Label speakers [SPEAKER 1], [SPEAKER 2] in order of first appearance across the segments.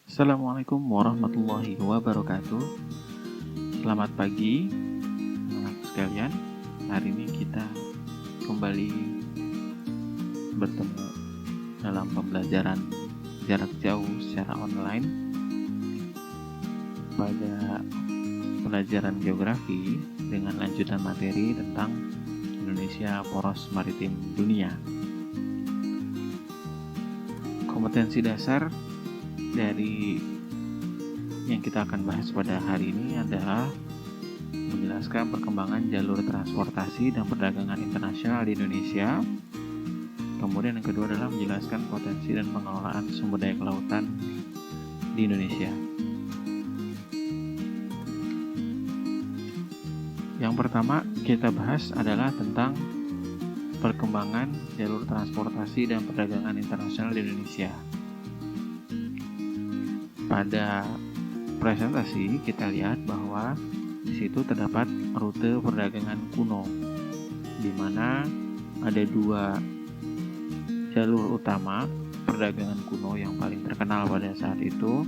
[SPEAKER 1] Assalamualaikum warahmatullahi wabarakatuh. Selamat pagi, anak sekalian. Hari ini kita kembali bertemu dalam pembelajaran jarak jauh secara online pada pelajaran geografi dengan lanjutan materi tentang Indonesia Poros Maritim Dunia. Kompetensi dasar dari yang kita akan bahas pada hari ini adalah menjelaskan perkembangan jalur transportasi dan perdagangan internasional di Indonesia. Kemudian yang kedua adalah menjelaskan potensi dan pengelolaan sumber daya kelautan di Indonesia. Yang pertama kita bahas adalah tentang perkembangan jalur transportasi dan perdagangan internasional di Indonesia. Pada presentasi kita lihat bahwa di situ terdapat rute perdagangan kuno, di mana ada dua jalur utama perdagangan kuno yang paling terkenal pada saat itu,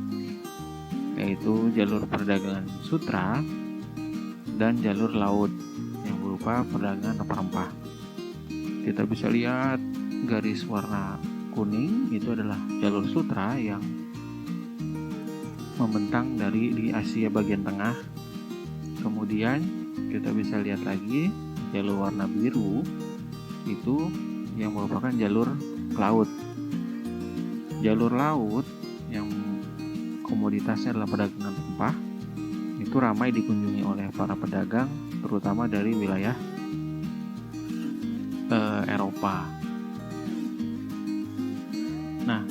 [SPEAKER 1] yaitu jalur perdagangan sutra dan jalur laut yang berupa perdagangan rempah-rempah. Kita bisa lihat garis warna kuning itu adalah jalur sutra yang membentang dari di Asia bagian tengah. Kemudian kita bisa lihat lagi jalur warna biru itu yang merupakan jalur laut. Jalur laut yang komoditasnya adalah perdagangan rempah itu ramai dikunjungi oleh para pedagang, terutama dari wilayah Eropa. Nah,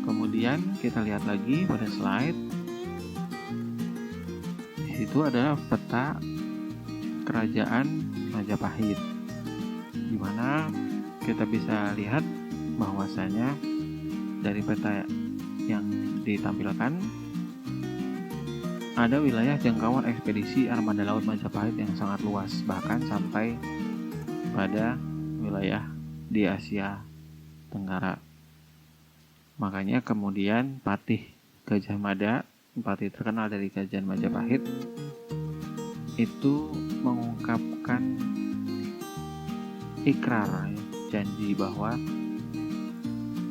[SPEAKER 1] kemudian kita lihat lagi pada slide. Di situ ada peta kerajaan Majapahit, di mana kita bisa lihat bahwasanya dari peta yang ditampilkan ada wilayah jangkauan ekspedisi armada laut Majapahit yang sangat luas, bahkan sampai pada wilayah di Asia Tenggara. Makanya kemudian Patih Gajah Mada, patih terkenal dari Kerajaan Majapahit, itu mengungkapkan ikrar, janji bahwa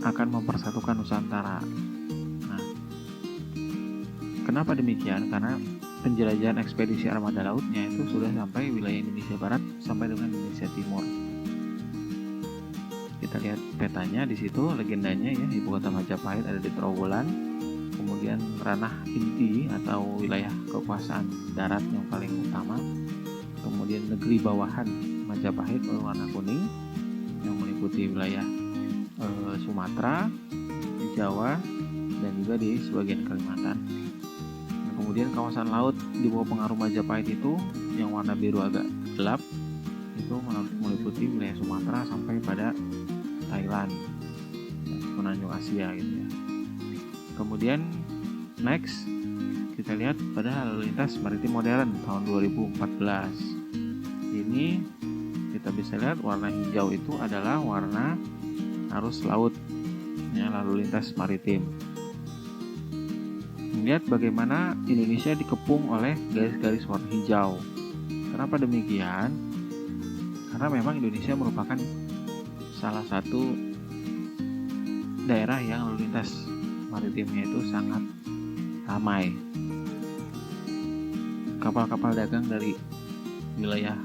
[SPEAKER 1] akan mempersatukan Nusantara. Nah, kenapa demikian? Karena penjelajahan ekspedisi armada lautnya itu sudah sampai wilayah Indonesia Barat sampai dengan Indonesia Timur. Kita lihat petanya di situ, legendanya ya, ibu kota Majapahit ada di Trowulan, kemudian ranah inti atau wilayah kekuasaan darat yang paling utama, kemudian negeri bawahan Majapahit berwarna kuning yang meliputi wilayah Sumatera, Jawa, dan juga di sebagian Kalimantan. Nah, kemudian kawasan laut di bawah pengaruh Majapahit itu yang warna biru agak gelap itu meliputi wilayah Sumatera sampai pada Thailand, semenanjung Asia gitu ya. Kemudian next kita lihat pada lalu lintas maritim modern tahun 2014. Ini kita bisa lihat warna hijau itu adalah warna arus laut ya, lalu lintas maritim. Melihat bagaimana Indonesia dikepung oleh garis-garis warna hijau. Kenapa demikian? Karena memang Indonesia merupakan salah satu daerah yang lalu lintas maritimnya itu sangat ramai. Kapal-kapal dagang dari wilayah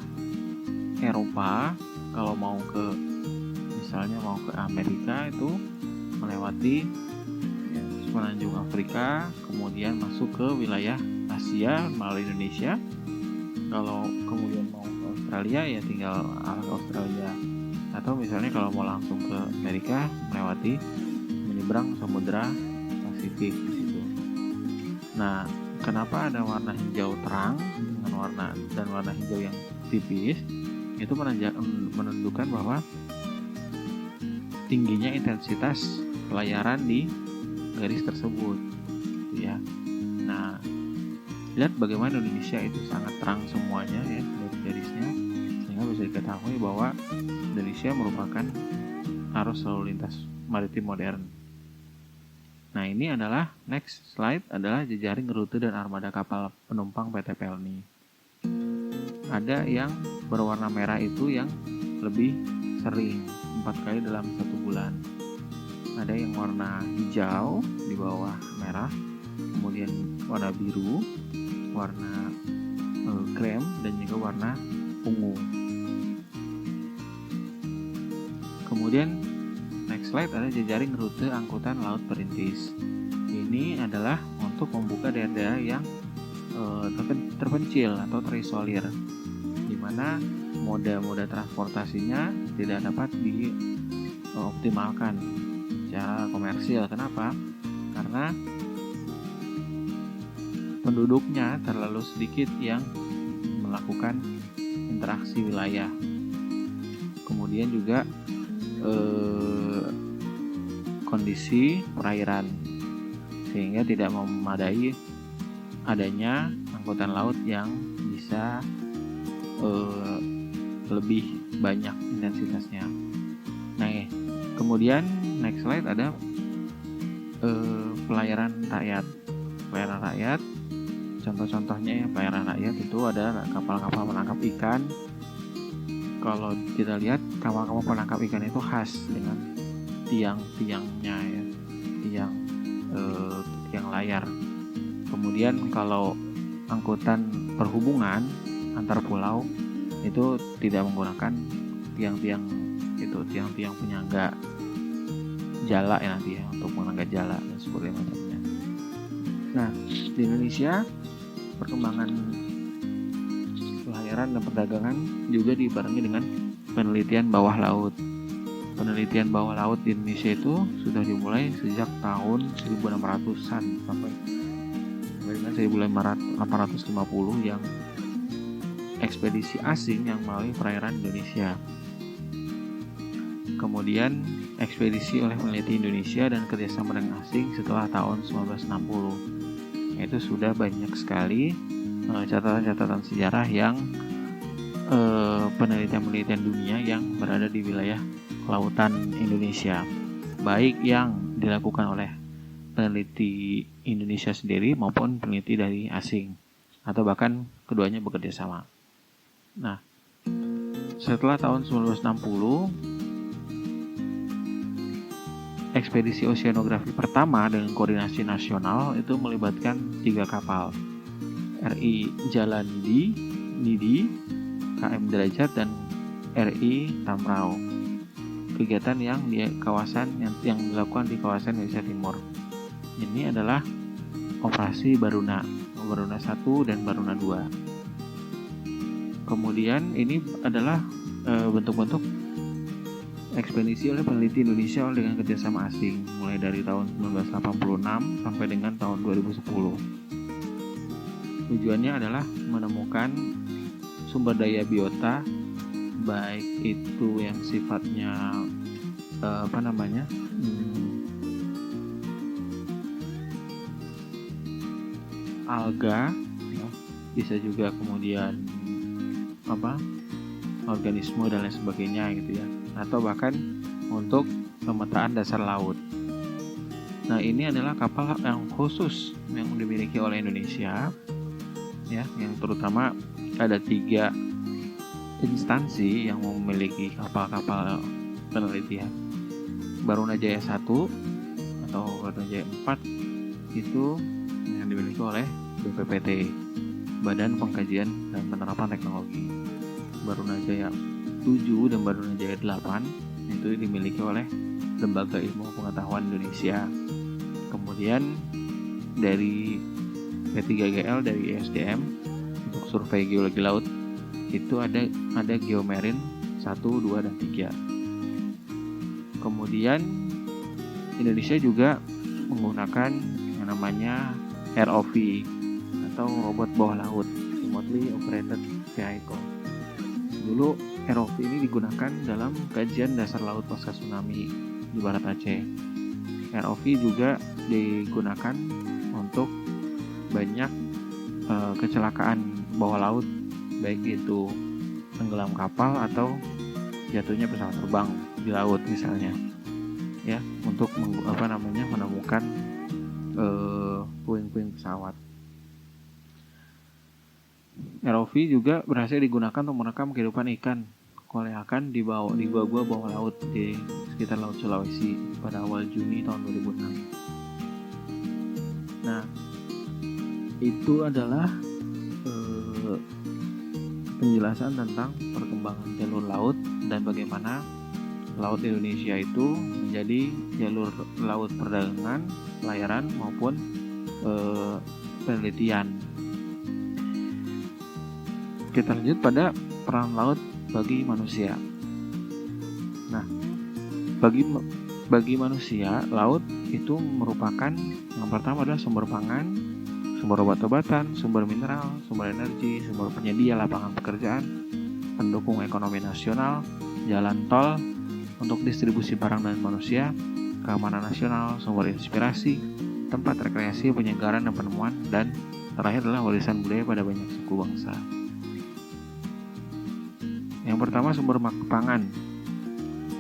[SPEAKER 1] Eropa kalau mau ke misalnya mau ke Amerika itu melewati ya, semenanjung Afrika, kemudian masuk ke wilayah Asia melalui Indonesia. Kalau kemudian mau ke Australia ya tinggal arah ke Australia, atau misalnya kalau mau langsung ke Amerika melewati menyeberang Samudra Pasifik di situ. Nah, kenapa ada warna hijau terang dengan warna hijau yang tipis? Itu menunjukkan bahwa tingginya intensitas pelayaran di garis tersebut, ya. Nah, lihat bagaimana Indonesia itu sangat terang semuanya ya dari garisnya, sehingga bisa diketahui bahwa Indonesia merupakan arus lalu lintas maritim modern. Nah, ini adalah next slide adalah jejaring rute dan armada kapal penumpang PT Pelni. Ada yang berwarna merah itu yang lebih sering, 4 kali dalam 1 bulan. Ada yang warna hijau di bawah merah, kemudian warna biru, warna krem, dan juga warna ungu. Kemudian next slide ada jejaring rute angkutan laut perintis. Ini adalah untuk membuka daerah-daerah yang terpencil atau terisolir, di mana moda-moda transportasinya tidak dapat dioptimalkan secara komersil. Kenapa? Karena penduduknya terlalu sedikit yang melakukan interaksi wilayah. Kemudian juga kondisi perairan sehingga tidak memadai adanya angkutan laut yang bisa lebih banyak intensitasnya. Nah, kemudian next slide ada pelayaran rakyat. Pelayaran rakyat, contoh-contohnya ya, pelayaran rakyat itu ada kapal-kapal penangkap ikan. Kalau kita lihat kapal-kapal penangkap ikan itu khas dengan tiang-tiangnya ya, tiang layar. Kemudian kalau angkutan perhubungan antar pulau itu tidak menggunakan tiang-tiang penyangga jala ya nanti ya, untuk mengangkat jala dan sebagainya macamnya. Nah, di Indonesia perkembangan pelayaran dan perdagangan juga dibarengi dengan penelitian bawah laut. Penelitian bawah laut di Indonesia itu sudah dimulai sejak tahun 1600-an sampai dengan 1850 yang ekspedisi asing yang melalui perairan Indonesia. Kemudian ekspedisi oleh peneliti Indonesia dan kerjasama dengan asing setelah tahun 1960. Itu sudah banyak sekali catatan-catatan sejarah yang penelitian-penelitian dunia yang berada di wilayah kelautan Indonesia, baik yang dilakukan oleh peneliti Indonesia sendiri maupun peneliti dari asing, atau bahkan keduanya bekerja sama. Nah, setelah tahun 1960, ekspedisi oseanografi pertama dengan koordinasi nasional itu melibatkan 3 kapal, RI Jalanidi, Nidi, KM Derajat, dan RI Tamrau. Kegiatan yang di kawasan yang dilakukan di kawasan Indonesia Timur. Ini adalah operasi Baruna 1 dan Baruna 2. Kemudian ini adalah bentuk-bentuk ekspedisi oleh peneliti Indonesia dengan kerjasama asing mulai dari tahun 1986 sampai dengan tahun 2010. Tujuannya adalah menemukan sumber daya biota, baik itu yang sifatnya alga, ya, bisa juga kemudian organisme dan lain sebagainya gitu ya, atau bahkan untuk pemetaan dasar laut. Nah, ini adalah kapal yang khusus yang dimiliki oleh Indonesia, ya, yang terutama ada 3 instansi yang memiliki kapal-kapal penelitian. Baruna Jaya 1 atau Baruna Jaya 4 itu yang dimiliki oleh BPPT, Badan Pengkajian dan Penerapan Teknologi. Baruna Jaya 7 dan Baruna Jaya 8 itu dimiliki oleh Lembaga Ilmu Pengetahuan Indonesia. Kemudian dari P3GL dari ISDM untuk survei geologi laut itu ada Geomarine 1, 2, dan 3. Kemudian Indonesia juga menggunakan yang namanya ROV atau robot bawah laut, remotely operated vehicle. Dulu ROV ini digunakan dalam kajian dasar laut pasca tsunami di Barat Aceh. ROV juga digunakan untuk banyak kecelakaan bawah laut, baik itu tenggelam kapal atau jatuhnya pesawat terbang di laut misalnya, ya, untuk menemukan puing-puing pesawat. ROV juga berhasil digunakan untuk merekam kehidupan ikan koleakan di gua-gua bawah laut di sekitar Laut Sulawesi pada awal Juni tahun 2006. Nah, itu adalah penjelasan tentang perkembangan jalur laut dan bagaimana laut Indonesia itu menjadi jalur laut perdagangan, pelayaran maupun penelitian. Kita lanjut pada peran laut bagi manusia. Nah, bagi manusia, laut itu merupakan yang pertama adalah sumber pangan, sumber obat-obatan, sumber mineral, sumber energi, sumber penyedia lapangan pekerjaan, pendukung ekonomi nasional, jalan tol untuk distribusi barang dan manusia, keamanan nasional, sumber inspirasi, tempat rekreasi, penyegaran dan penemuan, dan terakhir adalah warisan budaya pada banyak suku bangsa. Yang pertama, sumber pangan.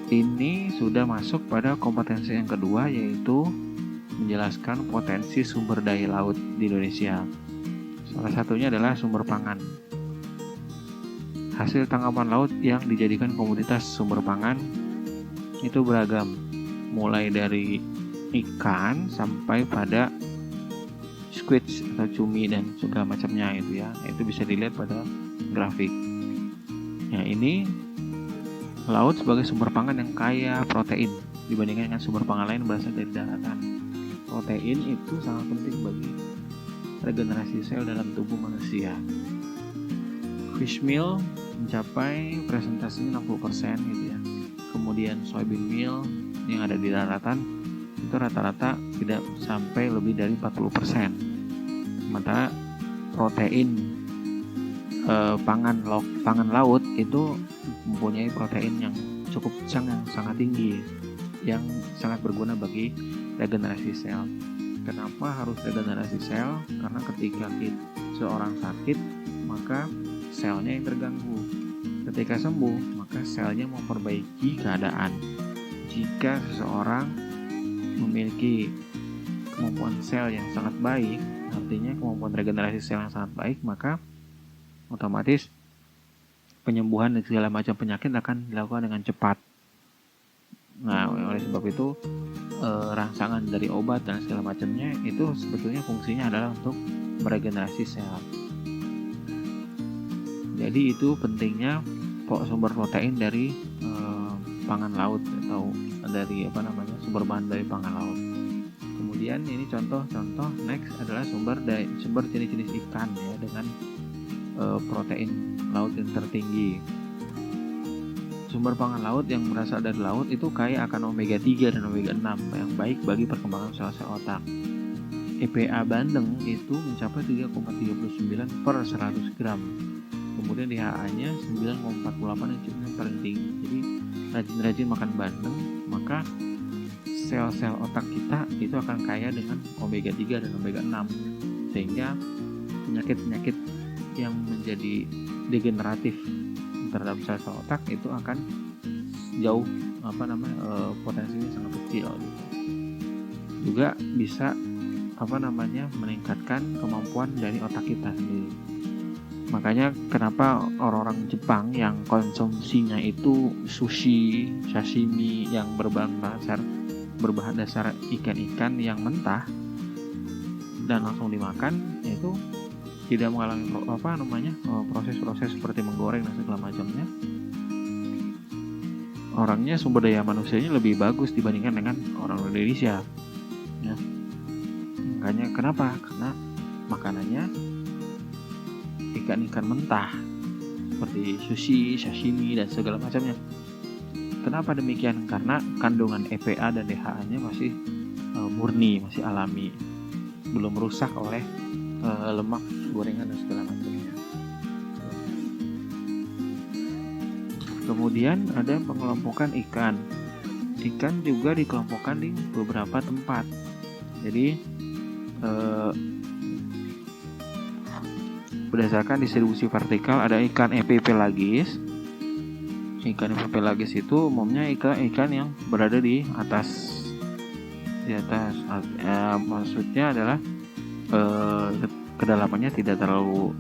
[SPEAKER 1] Ini sudah masuk pada kompetensi yang kedua, yaitu menjelaskan potensi sumber daya laut di Indonesia. Salah satunya adalah sumber pangan. Hasil tangkapan laut yang dijadikan komoditas sumber pangan itu beragam, mulai dari ikan sampai pada squid atau cumi dan segala macamnya itu ya. Itu bisa dilihat pada grafik. Ya, ini laut sebagai sumber pangan yang kaya protein dibandingkan dengan sumber pangan lain berasal dari daratan. Protein itu sangat penting bagi regenerasi sel dalam tubuh manusia. Fish meal mencapai presentasinya 60% gitu ya. Kemudian soybean meal yang ada di daratan itu rata-rata tidak sampai lebih dari 40%. Sementara protein pangan laut itu mempunyai protein yang cukup yang sangat tinggi, yang sangat berguna bagi regenerasi sel. Kenapa harus regenerasi sel? Karena ketika seorang sakit, maka selnya yang terganggu. Ketika sembuh, maka selnya memperbaiki keadaan. Jika seseorang memiliki kemampuan sel yang sangat baik, artinya kemampuan regenerasi sel yang sangat baik, maka otomatis penyembuhan dan segala macam penyakit akan dilakukan dengan cepat. Nah, oleh sebab itu rangsangan dari obat dan segala macamnya itu sebetulnya fungsinya adalah untuk meregenerasi sel. Jadi itu pentingnya sumber protein dari pangan laut atau dari sumber bahan dari pangan laut. Kemudian ini contoh next adalah sumber jenis-jenis ikan ya dengan protein laut yang tertinggi. Sumber pangan laut yang berasal dari laut itu kaya akan omega 3 dan omega 6 yang baik bagi perkembangan sel-sel otak. EPA bandeng itu mencapai 3,39 per 100 gram. Kemudian DHA-nya 9,48 yang paling tinggi. Jadi rajin-rajin makan bandeng, maka sel-sel otak kita itu akan kaya dengan omega 3 dan omega 6 sehingga penyakit-penyakit yang menjadi degeneratif terhadap sel-sel otak itu akan jauh potensinya sangat kecil gitu. Juga bisa meningkatkan kemampuan dari otak kita sendiri. Makanya kenapa orang-orang Jepang yang konsumsinya itu sushi, sashimi yang berbahan dasar ikan-ikan yang mentah dan langsung dimakan itu tidak mengalami proses-proses seperti menggoreng dan segala macamnya. Orangnya sumber daya manusianya lebih bagus dibandingkan dengan orang Indonesia. Ya. Makanya kenapa? Karena makanannya ikan-ikan mentah seperti sushi, sashimi dan segala macamnya. Kenapa demikian? Karena kandungan EPA dan DHA-nya masih murni, masih alami, belum rusak oleh lemak gorengan dan segala macamnya. Kemudian ada pengelompokan ikan. Ikan juga dikelompokkan di beberapa tempat. Jadi berdasarkan distribusi vertikal ada ikan epipelagis. Ikan epipelagis itu umumnya ikan yang berada di atas di atas. Maksudnya adalah kedalamannya tidak terlalu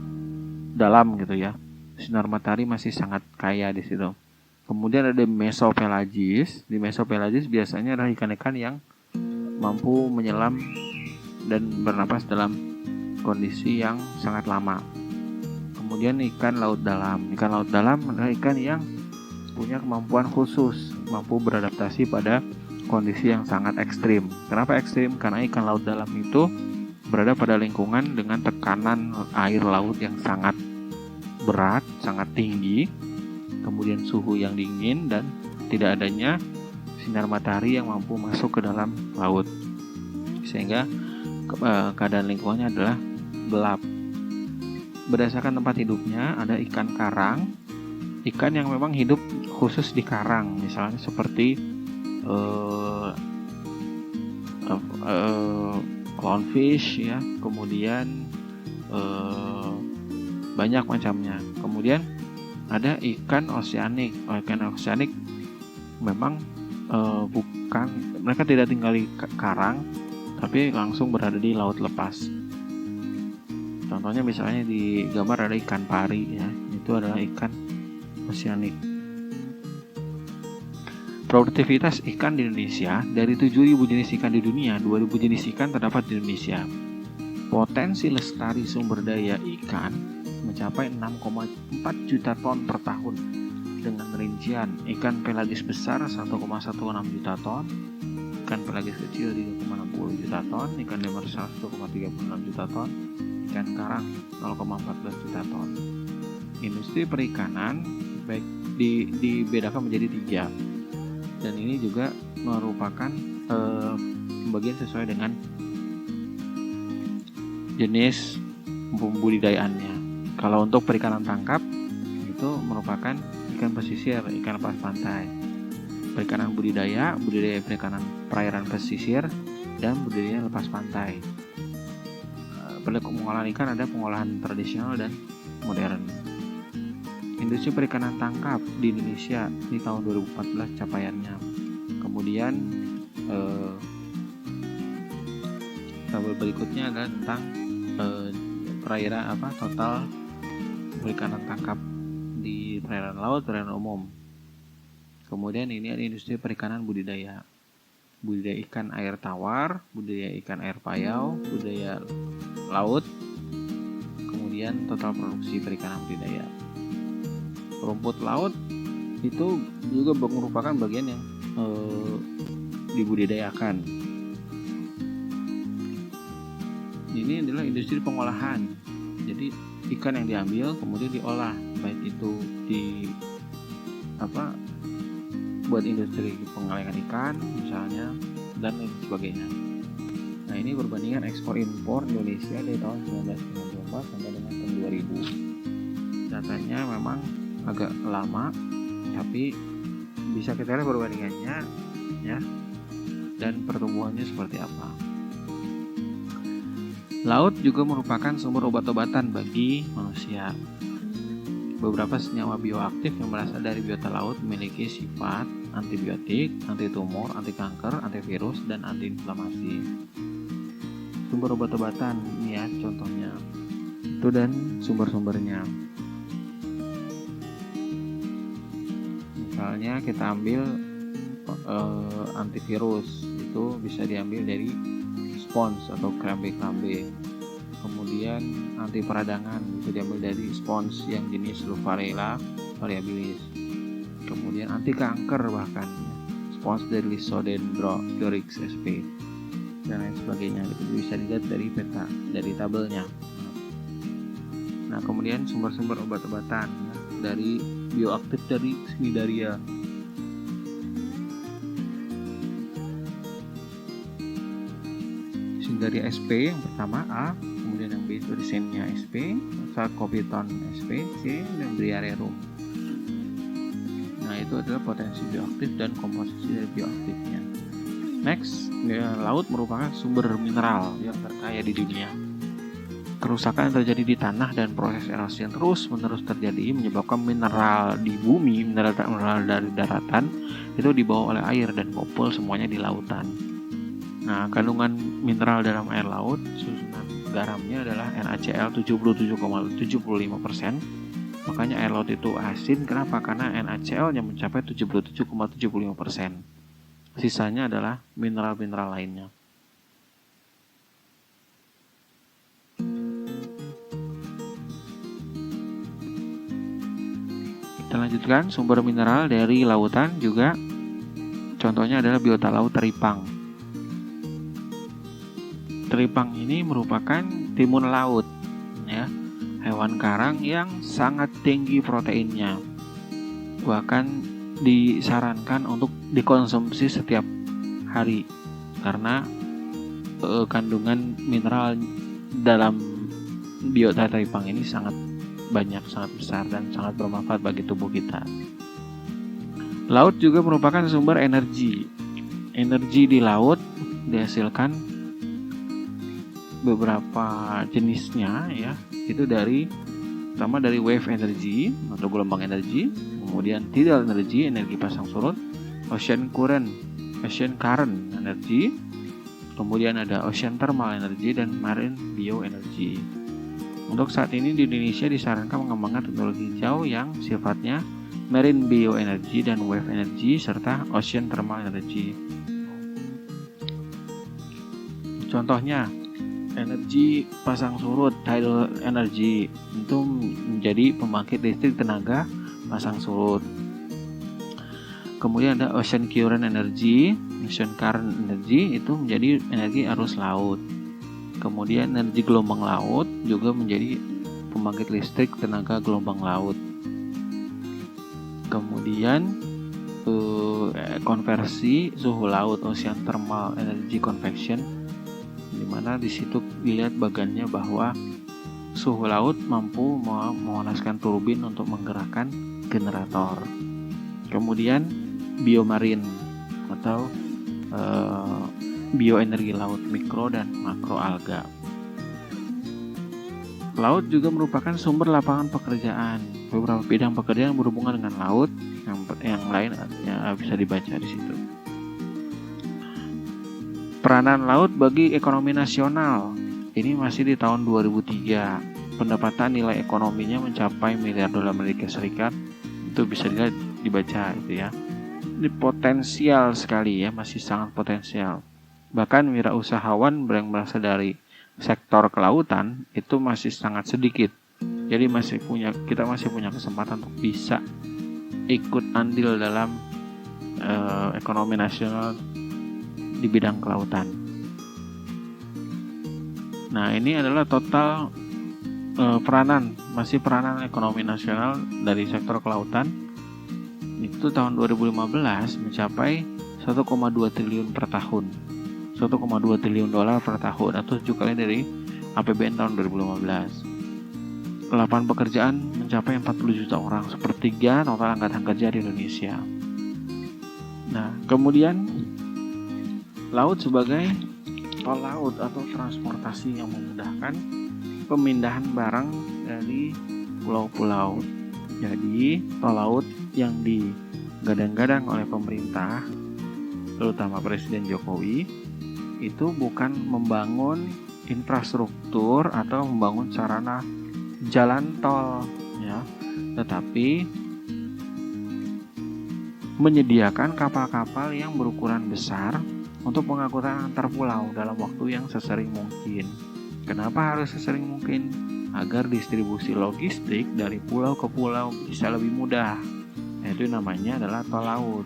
[SPEAKER 1] dalam gitu ya. Sinar matahari masih sangat kaya di situ. Kemudian ada mesopelagis. Di mesopelagis biasanya adalah ikan-ikan yang mampu menyelam dan bernapas dalam kondisi yang sangat lama. Kemudian ikan laut dalam. Ikan laut dalam adalah ikan yang punya kemampuan khusus, mampu beradaptasi pada kondisi yang sangat ekstrim. Kenapa ekstrim? Karena ikan laut dalam itu berada pada lingkungan dengan tekanan air laut yang sangat berat, sangat tinggi, kemudian suhu yang dingin dan tidak adanya sinar matahari yang mampu masuk ke dalam laut, sehingga keadaan lingkungannya adalah gelap. Berdasarkan tempat hidupnya, ada ikan karang, ikan yang memang hidup khusus di karang, misalnya seperti clownfish ya, kemudian banyak macamnya. Kemudian ada ikan oseanik. Ikan oseanik memang mereka tidak tinggal di karang, tapi langsung berada di laut lepas. Contohnya misalnya di gambar ada ikan pari ya, itu adalah ikan oseanik. Produktivitas ikan di Indonesia, dari 7.000 jenis ikan di dunia, 2.000 jenis ikan terdapat di Indonesia. Potensi lestari sumber daya ikan mencapai 6,4 juta ton per tahun, dengan rincian ikan pelagis besar 1,16 juta ton, ikan pelagis kecil 3,60 juta ton, ikan demersal 1,36 juta ton, ikan karang 0,14 juta ton. Industri perikanan baik dibedakan menjadi 3, dan ini juga merupakan pembagian sesuai dengan jenis pembudidayaannya. Kalau untuk perikanan tangkap itu merupakan ikan pesisir, ikan lepas pantai. Perikanan budidaya perikanan perairan pesisir, dan budidaya lepas pantai. Pada pengolahan ikan ada pengolahan tradisional dan modern. Industri perikanan tangkap di Indonesia di tahun 2014 capaiannya. Kemudian tabel berikutnya adalah tentang total perikanan tangkap di perairan laut, perairan umum. Kemudian ini ada industri perikanan budidaya ikan air tawar, budidaya ikan air payau, budidaya laut, kemudian total produksi perikanan budidaya. Rumput laut itu juga merupakan bagian yang dibudidayakan. Ini adalah industri pengolahan. Jadi ikan yang diambil kemudian diolah, baik itu buat industri pengalengan ikan misalnya dan lain sebagainya. Nah, ini perbandingan ekspor impor Indonesia dari tahun 1994 sampai dengan tahun 2000. Datanya memang agak lama, tapi bisa kita lihat perbandingannya ya, dan pertumbuhannya seperti apa. Laut juga merupakan sumber obat-obatan bagi manusia. Beberapa senyawa bioaktif yang berasal dari biota laut memiliki sifat antibiotik, anti-tumor, anti-kanker, antivirus, dan anti-inflamasi. Sumber obat-obatan ini ya contohnya. Itu dan sumber-sumbernya. Misalnya kita ambil antivirus, itu bisa diambil dari spons atau krambe-krambe. Kemudian anti peradangan bisa diambil dari spons yang jenis Luvarela variabilis. Kemudian anti kanker bahkan spons dari Lysodendrochlorix sp dan lain sebagainya. Itu bisa dilihat dari tabelnya. Nah, kemudian sumber-sumber obat-obatan dari bioaktif dari Cnidaria. Cnidaria sp yang pertama A, kemudian yang B itu Ricenia sp, Sarcophyton sp, C, dan Briareum. Nah, itu adalah potensi bioaktif dan komposisi dari bioaktifnya. Next, laut merupakan sumber mineral yang terkaya di dunia. Kerusakan yang terjadi di tanah dan proses erosi yang terus-menerus terjadi menyebabkan mineral di bumi, mineral dari daratan itu dibawa oleh air dan ngumpul semuanya di lautan. Nah, kandungan mineral dalam air laut susunan garamnya adalah NaCl 77,75%. Makanya air laut itu asin. Kenapa? Karena NaCl-nya mencapai 77,75%. Sisanya adalah mineral-mineral lainnya. Kita lanjutkan sumber mineral dari lautan juga. Contohnya adalah biota laut teripang. Teripang ini merupakan timun laut, ya, hewan karang yang sangat tinggi proteinnya. Bahkan disarankan untuk dikonsumsi setiap hari karena kandungan mineral dalam biota teripang ini sangat banyak, sangat besar, dan sangat bermanfaat bagi tubuh kita. Laut juga merupakan sumber energi. Energi di laut dihasilkan beberapa jenisnya, ya. Itu pertama dari wave energy atau gelombang energi, kemudian tidal energy, energi pasang surut, ocean current energy, kemudian ada ocean thermal energy, dan marine bioenergy. Untuk saat ini di Indonesia disarankan mengembangkan teknologi hijau yang sifatnya marine bioenergy dan wave energy serta ocean thermal energy. Contohnya energi pasang surut, tidal energy, itu menjadi pembangkit listrik tenaga pasang surut. Kemudian ada ocean current energy itu menjadi energi arus laut. Kemudian energi gelombang laut juga menjadi pembangkit listrik tenaga gelombang laut. Kemudian konversi suhu laut, ocean thermal energy convection, di mana di situ dilihat bagannya bahwa suhu laut mampu memanaskan turbin untuk menggerakkan generator. Kemudian biomarine atau bioenergi laut, mikro dan makro alga. Laut juga merupakan sumber lapangan pekerjaan. Beberapa bidang pekerjaan berhubungan dengan laut, yang lain ya, bisa dibaca di situ. Peranan laut bagi ekonomi nasional. Ini masih di tahun 2003. Pendapatan nilai ekonominya mencapai miliar dolar Amerika Serikat. Itu bisa dilihat, dibaca itu ya. Ini potensial sekali, ya, masih sangat potensial. Bahkan wirausahawan yang berasal dari sektor kelautan itu masih sangat sedikit. Jadi kita masih punya kesempatan untuk bisa ikut andil dalam ekonomi nasional di bidang kelautan. Nah, ini adalah total peranan ekonomi nasional dari sektor kelautan. Itu tahun 2015 mencapai 1,2 triliun per tahun. 1,2 triliun dolar per tahun, atau 7 kali dari APBN tahun 2015. Lapangan pekerjaan mencapai 40 juta orang, sepertiga total angkatan kerja di Indonesia. Nah, kemudian laut sebagai tol laut atau transportasi yang memudahkan pemindahan barang dari pulau-pulau. Jadi, tol laut yang digadang-gadang oleh pemerintah, terutama Presiden Jokowi, itu bukan membangun infrastruktur atau membangun sarana jalan tol, ya, tetapi menyediakan kapal-kapal yang berukuran besar untuk pengangkutan antar pulau dalam waktu yang sesering mungkin. Kenapa harus sesering mungkin? Agar distribusi logistik dari pulau ke pulau bisa lebih mudah. Itu namanya adalah tol laut.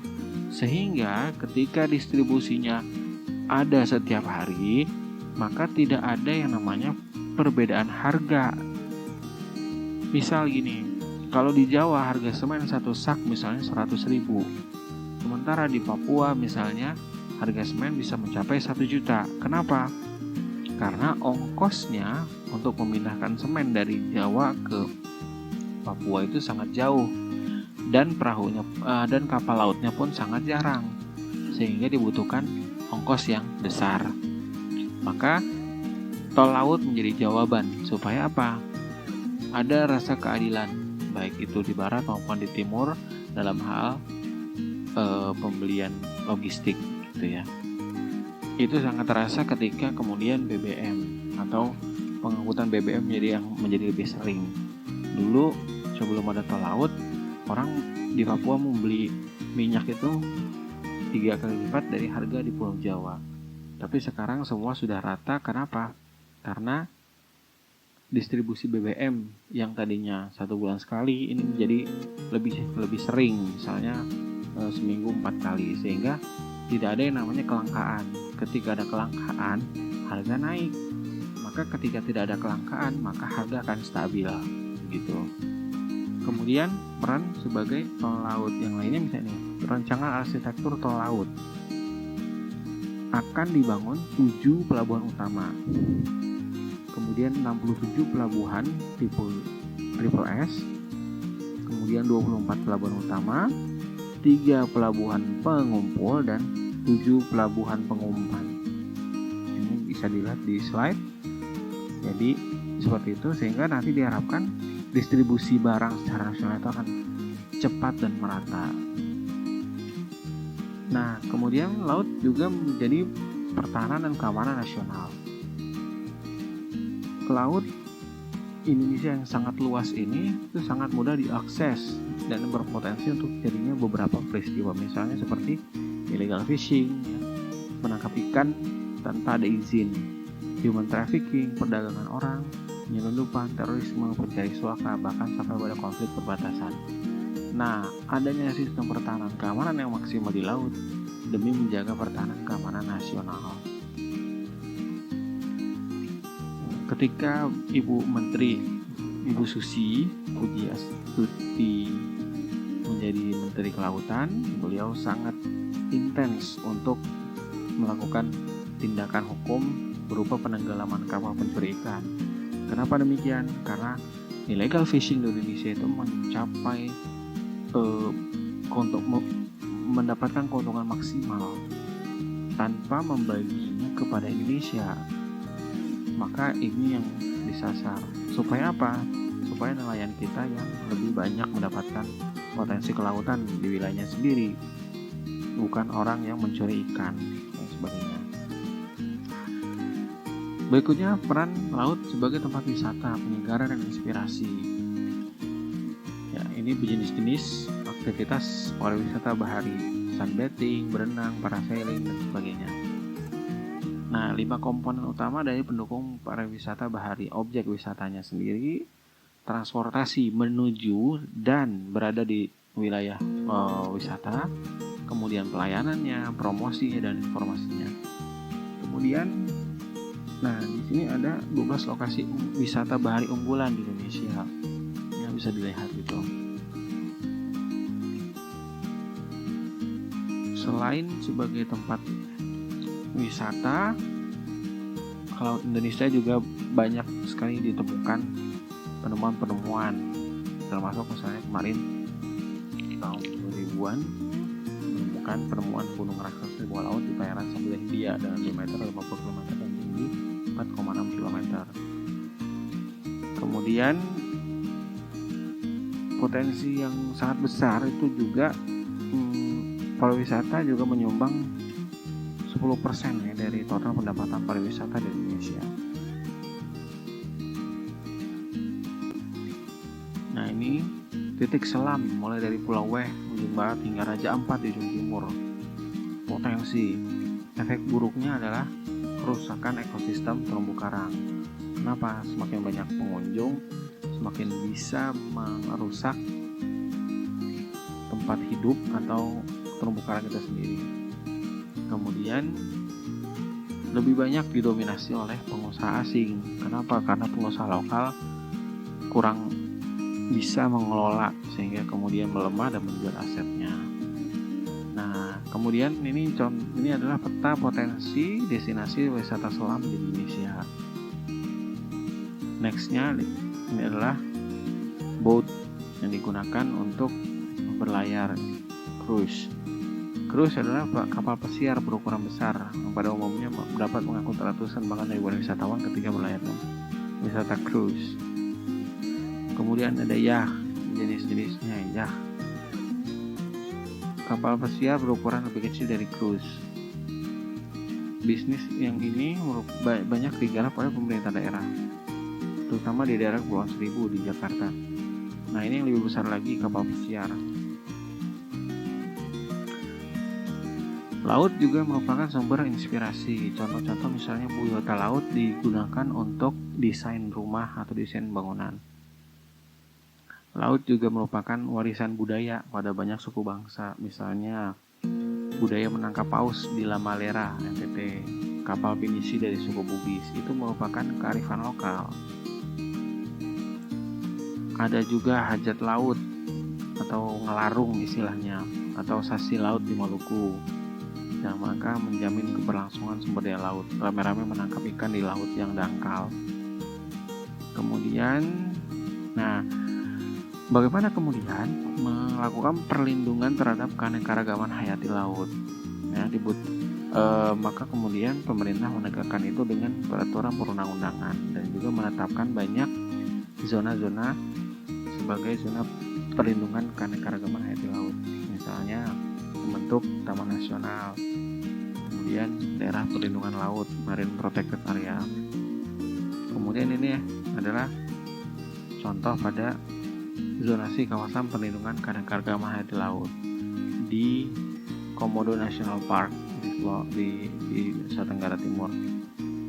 [SPEAKER 1] Sehingga ketika distribusinya ada setiap hari, maka tidak ada yang namanya perbedaan harga. Misal gini, kalau di Jawa harga semen satu sak misalnya 100.000, sementara di Papua misalnya harga semen bisa mencapai 1 juta. Kenapa? Karena ongkosnya untuk memindahkan semen dari Jawa ke Papua itu sangat jauh, dan perahunya dan kapal lautnya pun sangat jarang, sehingga dibutuhkan ongkos yang besar. Maka tol laut menjadi jawaban supaya apa? Ada rasa keadilan, baik itu di barat maupun di timur, dalam hal pembelian logistik, gitu ya. Itu sangat terasa ketika kemudian BBM atau pengangkutan BBM menjadi lebih sering. Dulu sebelum ada tol laut, orang di Papua membeli minyak itu 3 kali lipat dari harga di Pulau Jawa. Tapi sekarang semua sudah rata. Kenapa? Karena distribusi BBM yang tadinya 1 bulan sekali ini menjadi lebih sering, misalnya seminggu 4 kali, sehingga tidak ada yang namanya kelangkaan. Ketika ada kelangkaan, harga naik. Maka ketika tidak ada kelangkaan, maka harga akan stabil gitu. Kemudian peran sebagai tol laut yang lainnya misalnya rancangan arsitektur tol laut. Akan dibangun 7 pelabuhan utama. Kemudian 67 pelabuhan tipe triple S, kemudian 24 pelabuhan utama, 3 pelabuhan pengumpul, dan 7 pelabuhan pengumpan. Ini bisa dilihat di slide. Jadi seperti itu, sehingga nanti diharapkan distribusi barang secara nasional itu akan cepat dan merata. Nah, kemudian laut juga menjadi pertahanan dan keamanan nasional. Laut Indonesia yang sangat luas ini itu sangat mudah diakses dan berpotensi untuk terjadinya beberapa peristiwa, misalnya seperti illegal fishing, menangkap ikan tanpa ada izin, human trafficking, perdagangan orang, penyelundupan, terorisme, pencari suaka, bahkan sampai pada konflik perbatasan. Nah, adanya sistem pertahanan keamanan yang maksimal di laut demi menjaga pertahanan keamanan nasional. Ketika Ibu Menteri Ibu Susi Pujiastuti menjadi Menteri Kelautan, beliau sangat intens untuk melakukan tindakan hukum berupa penenggelaman kapal pencuri ikan. Kenapa demikian? Karena illegal fishing di Indonesia itu mencapai untuk mendapatkan keuntungan maksimal tanpa membaginya kepada Indonesia. Maka ini yang disasar. Supaya apa? Supaya nelayan kita yang lebih banyak mendapatkan potensi kelautan di wilayahnya sendiri, bukan orang yang mencuri ikan dan sebagainya. Berikutnya, peran laut sebagai tempat wisata, penyegaran, dan inspirasi. Ya, ini berjenis-jenis aktivitas pariwisata bahari, sunbathing, berenang, parasailing, dan sebagainya. Nah, 5 komponen utama dari pendukung pariwisata bahari: objek wisatanya sendiri, transportasi menuju dan berada di wilayah wisata, kemudian pelayanannya, promosinya, dan informasinya. Kemudian, nah di sini ada 12 lokasi wisata bahari unggulan di Indonesia yang bisa dilihat gitu. Selain sebagai tempat wisata, Laut Indonesia juga banyak sekali ditemukan penemuan-penemuan, termasuk misalnya kemarin tahun 2000-an menemukan penemuan gunung raksasa di bawah laut di perairan Samudra Hindia dengan diameter 50 km dan tinggi 4,6 km. Kemudian potensi yang sangat besar itu juga pariwisata juga menyumbang 10% ya dari total pendapatan pariwisata di Indonesia. Nah, ini titik selam mulai dari Pulau Weh, ujung barat hingga Raja Ampat di ujung timur. Potensi efek buruknya adalah kerusakan ekosistem terumbu karang. Kenapa? Semakin banyak pengunjung, semakin bisa merusak tempat hidup atau terumbu karang kita sendiri. Kemudian lebih banyak didominasi oleh pengusaha asing. Kenapa? Karena pengusaha lokal kurang bisa mengelola sehingga kemudian melemah dan menjual asetnya. Nah, kemudian ini adalah peta potensi destinasi wisata selam di Indonesia. Nextnya ini adalah boat yang digunakan untuk berlayar, cruise. Cruise adalah kapal pesiar berukuran besar yang pada umumnya dapat mengangkut ratusan bahkan ribuan wisatawan ketika berlayar wisata cruise. Kemudian ada yacht, jenis-jenisnya yacht. Kapal pesiar berukuran lebih kecil dari cruise. Bisnis yang ini banyak digarap oleh pemerintah daerah, terutama di daerah Kepulauan Seribu di Jakarta. Nah, ini yang lebih besar lagi, kapal pesiar. Laut juga merupakan sumber inspirasi. Contoh-contoh misalnya biota laut digunakan untuk desain rumah atau desain bangunan. Laut juga merupakan warisan budaya pada banyak suku bangsa. Misalnya budaya menangkap paus di Lamalera, NTT, kapal pinisi dari suku Bugis, itu merupakan kearifan lokal. Ada juga hajat laut atau ngelarung istilahnya, atau sasi laut di Maluku, yang maka menjamin keberlangsungan sumber daya laut, rame-rame menangkap ikan di laut yang dangkal. Kemudian, bagaimana kemudian melakukan perlindungan terhadap keanekaragaman hayati laut? Ya, maka kemudian pemerintah menegakkan itu dengan peraturan perundang-undangan dan juga menetapkan banyak zona-zona sebagai zona perlindungan keanekaragaman hayati laut. Misalnya membentuk Taman Nasional, kemudian daerah perlindungan laut, Marine Protected Area. Kemudian ini adalah contoh pada zonasi kawasan perlindungan keanekaragaman hayati laut di Komodo National Park di Nusa Tenggara Timur.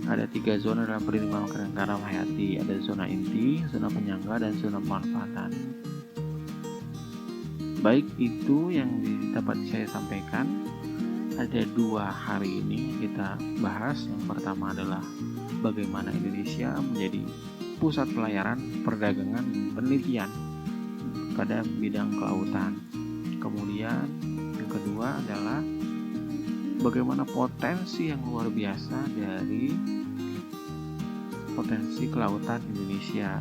[SPEAKER 1] Ada 3 zona dalam perlindungan keanekaragaman hayati. Ada zona inti, zona penyangga, dan zona pemanfaatan. Baik, itu yang dapat saya sampaikan. Ada 2 hari ini kita bahas. Yang pertama adalah bagaimana Indonesia menjadi pusat pelayaran, perdagangan, penelitian pada bidang kelautan. Kemudian yang kedua adalah bagaimana potensi yang luar biasa dari potensi kelautan Indonesia.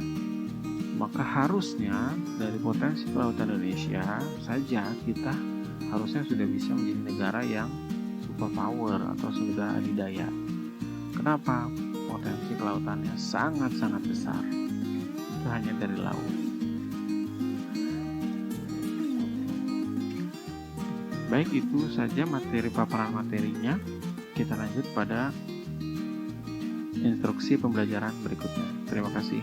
[SPEAKER 1] Maka harusnya dari potensi kelautan Indonesia saja kita harusnya sudah bisa menjadi negara yang superpower atau sudah adidaya. Kenapa? Potensi kelautannya sangat-sangat besar. Itu hanya dari laut. Baik, itu saja materi paparan materinya. Kita lanjut pada instruksi pembelajaran berikutnya. Terima kasih.